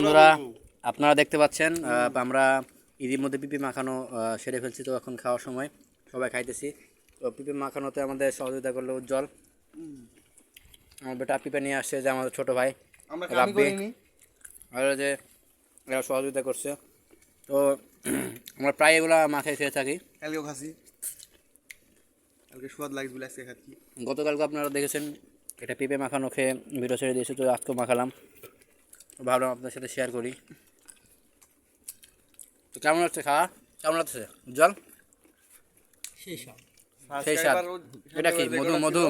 বন্ধুরা আপনারা দেখতে পাচ্ছেন আমরা ঈদের মধ্যে পিপি মাখানো সেরে ফেলছি। তো এখন খাওয়ার সময় সবাই খাইতেছি। তো পিপি মাখানোতে আমাদের সহযোগিতা করলো উজ্জ্বল। আমার বেটা পিপে নিয়ে আসছে, যে আমাদের ছোটো ভাই রাব্বি, আর যে এরা সহযোগিতা করছে। তো আমরা প্রায় এগুলা মাথায় খেয়ে থাকি। কালকেও খাচ্ছি, কালকে স্বাদ লাগছে বলে আজকে খাচ্ছি। গতকালকে আপনারা দেখেছেন এটা পিপে মাখানো খেয়ে ভিডিও ছেড়ে দিয়েছে। তো আজকেও মাখালাম, ভাবলাম আপনার সাথে শেয়ার করি। তো কেমন লাগছে খাওয়া? কেমন লাগছে উজ্জ্বল? সেই স্বাদ। এটা কি মধু? মধু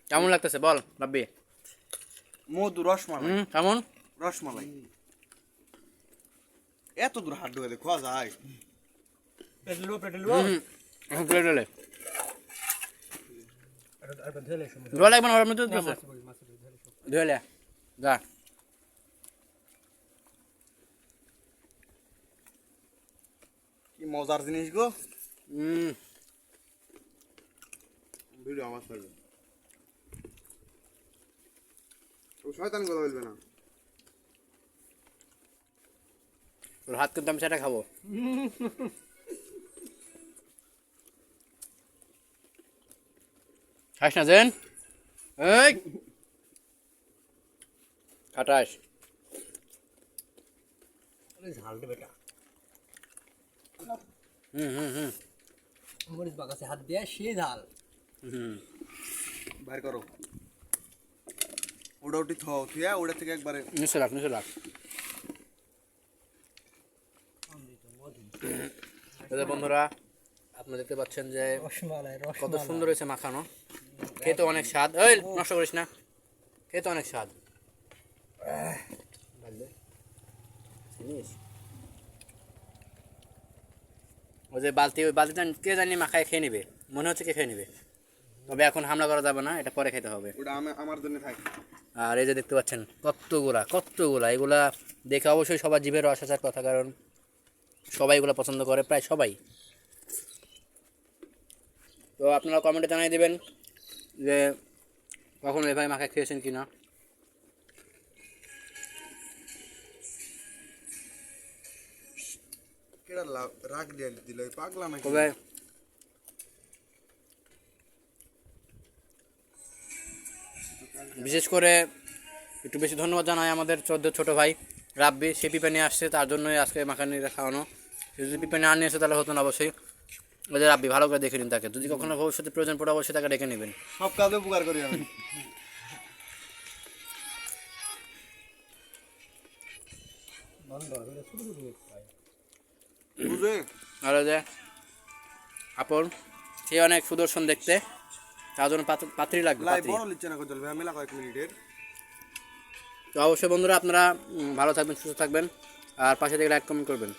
কেমন লাগতেছে বল রাব্বি? মধু, রসমালাই। কেমন রসমালাই এত দূর হাত ঢুকে খাওয়া যায়? কি মজার জিনিস গো। ভিডিও আমার সাথে শয়তান কথা বলবে না। তোর হাত কিন্তু আমি সেটা খাবো। খাস না জেন? এই খাটাস। ঝাল দে বেটা। মরিচ বাগাছে হাত দিয়ে সে ঝাল। বাইর করো, ওটা উঠি থাও থিয়া ওটা থেকে একবারে নিচে রাখ, নিচে রাখ। বন্ধুরা আপনি দেখতে পাচ্ছেন যে কত সুন্দর হয়েছে মাখানো। খেতে অনেক স্বাদ। এই নষ্ট করিস না, খেতে অনেক স্বাদ। ওই যে বালতি, ওই বালতিটা কে জানি মাখায় খেয়ে নেবে, মনে হচ্ছে কে খেয়ে নেবে। তবে এখন হামলা করা যাবে না, এটা পরে খেতে হবে। ওটা আমার জন্য থাক। আর এই যে দেখতে পাচ্ছেন কতগুলা, এগুলা দেখে অবশ্যই সবার জিভের রস আসার কথা, কারণ সবাই এগুলো পছন্দ করে, প্রায় সবাই। তো আপনারা কমেন্টে জানিয়ে দেবেন যে কখনো এভাবে মাখায় খেয়েছেন কি না। কেডা রাগ দিয়ে দিল পাগলা নাকি? তবে বিশেষ করে একটু বেশি ধন্যবাদ জানাই আমাদের ছোটো ভাই রাব্বি। সে পিপে নিয়ে আসছে, তার জন্যই আজকে মাখানিটা খাওয়ানো। সে যদি পিপে না নিয়ে আসে তাহলে হতো না। অবশ্যই ওই যে রাব্বি, ভালো করে দেখে নিন তাকে, যদি কখনো ভবিষ্যতে প্রয়োজন পড়ে অবশ্যই তাকে ডেকে নেবেন। সব কাজে উপকার করি আমি। আর যে আপন, সে অনেক সুদর্শন দেখতে, তার জন্য পাত্রী লাগবে। তো অবশ্যই বন্ধুরা আপনারা ভালো থাকবেন, সুস্থ থাকবেন, আর পাশে থেকে লাইক কমেন্ট করবেন।